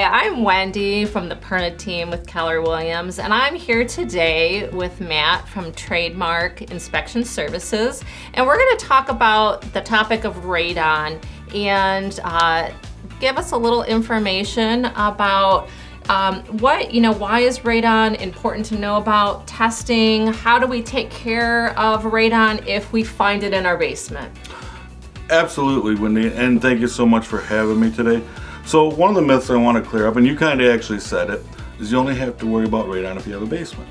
I'm Wendy from the Perna team with Keller Williams, and I'm here today with Matt from Trademark Inspection Services, and we're going to talk about the topic of radon and give us a little information about why is radon important to know about, testing, how do we take care of radon if we find it in our basement? Absolutely, Wendy, and thank you so much for having me today. So one of the myths I want to clear up, and you kind of actually said it, is you only have to worry about radon if you have a basement.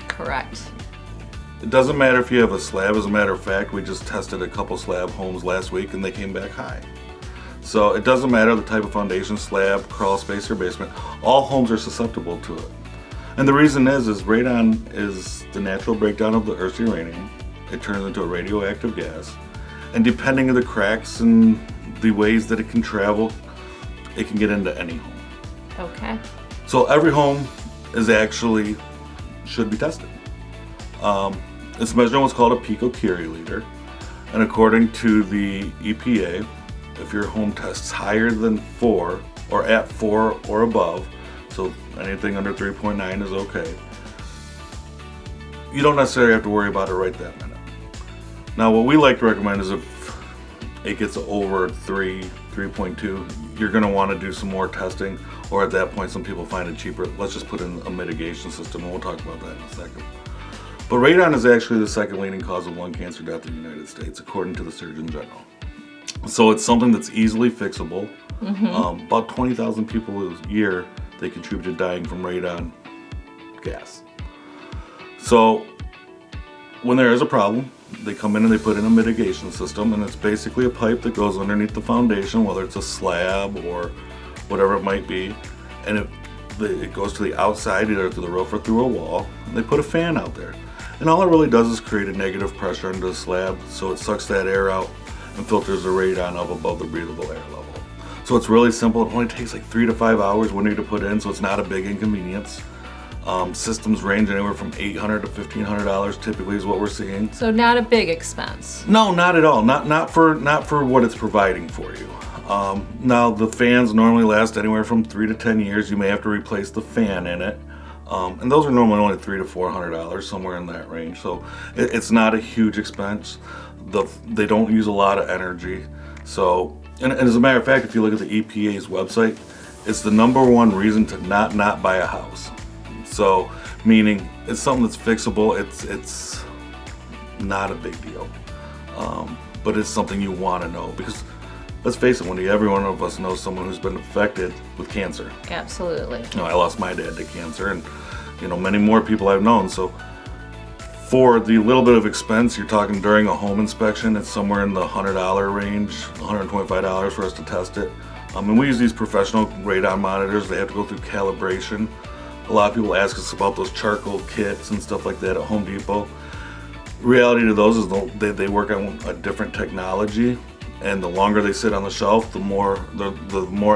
Correct. It doesn't matter if you have a slab. As a matter of fact, we just tested a couple slab homes last week and they came back high. So it doesn't matter the type of foundation, slab, crawl space, or basement. All homes are susceptible to it. And the reason is radon is the natural breakdown of the Earth's uranium. It turns into a radioactive gas. And depending on the cracks and the ways that it can travel, it can get into any home. Okay. So every home should be tested. It's measured in what's called a picocurie. And according to the EPA, if your home tests higher than 4 or at 4 or above, so anything under 3.9 is okay, you don't necessarily have to worry about it right that minute. Now what we like to recommend is if it gets over 3.2, you're going to want to do some more testing, or at that point some people find it cheaper. Let's just put in a mitigation system, and we'll talk about that in a second. But radon is actually the second leading cause of lung cancer death in the United States, according to the Surgeon General. So it's something that's easily fixable. About 20,000 people a year, they contribute to dying from radon gas. So when there is a problem, they come in and they put in a mitigation system, and it's basically a pipe that goes underneath the foundation, whether it's a slab or whatever it might be, and it goes to the outside, either through the roof or through a wall, and they put a fan out there. And all it really does is create a negative pressure into the slab, so it sucks that air out and filters the radon up above the breathable air level. So it's really simple. It only takes like 3 to 5 hours winter to put in, so it's not a big inconvenience. Systems range anywhere from $800 to $1,500 typically is what we're seeing. So not a big expense. No, not at all. Not for what it's providing for you. Now the fans normally last anywhere from 3 to 10 years. You may have to replace the fan in it, and those are normally only $300 to $400, somewhere in that range. So it's not a huge expense. They don't use a lot of energy. So, and as a matter of fact, if you look at the EPA's website, it's the #1 reason to not buy a house. So, meaning it's something that's fixable. It's not a big deal, but it's something you want to know, because let's face it, Wendy, every one of us knows someone who's been affected with cancer. Absolutely. I lost my dad to cancer, and many more people I've known. So for the little bit of expense you're talking during a home inspection, it's somewhere in the $100 range, $125 for us to test it. And we use these professional radon monitors. They have to go through calibration. A lot of people ask us about those charcoal kits and stuff like that at Home Depot. Reality to those is they work on a different technology, and the longer they sit on the shelf, the more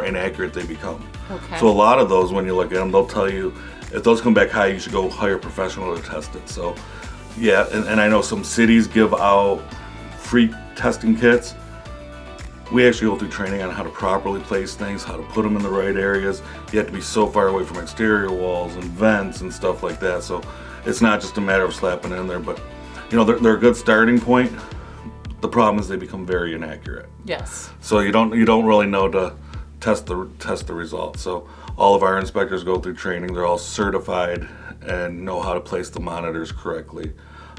inaccurate they become. Okay. So a lot of those, when you look at them, they'll tell you if those come back high, you should go hire a professional to test it. So yeah, and I know some cities give out free testing kits. We actually go through training on how to properly place things, how to put them in the right areas. You have to be so far away from exterior walls and vents and stuff like that. So it's not just a matter of slapping it in there, but they're a good starting point. The problem is they become very inaccurate. Yes. So you don't really know to test the results. So all of our inspectors go through training. They're all certified and know how to place the monitors correctly.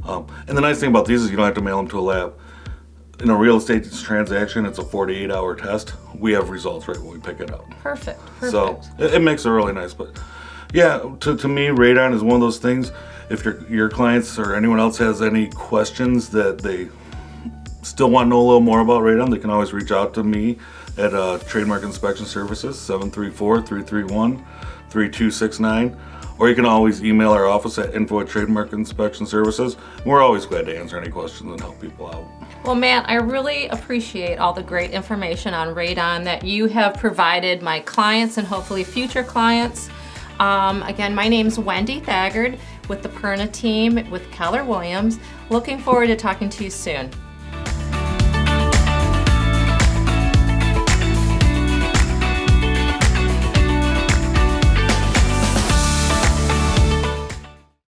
And the nice thing about these is you don't have to mail them to a lab. In a real estate transaction, it's a 48-hour test. We have results right when we pick it up. Perfect. So it makes it really nice. But yeah, to me, radon is one of those things. If your clients or anyone else has any questions that they still want to know a little more about radon, they can always reach out to me at Trademark Inspection Services, 734-331-3269. Or you can always email our office at info@Trademark Inspection Services. We're always glad to answer any questions and help people out. Well, Matt, I really appreciate all the great information on radon that you have provided my clients and hopefully future clients. Again, my name's Wendy Thagard with the Perna team with Keller Williams. Looking forward to talking to you soon.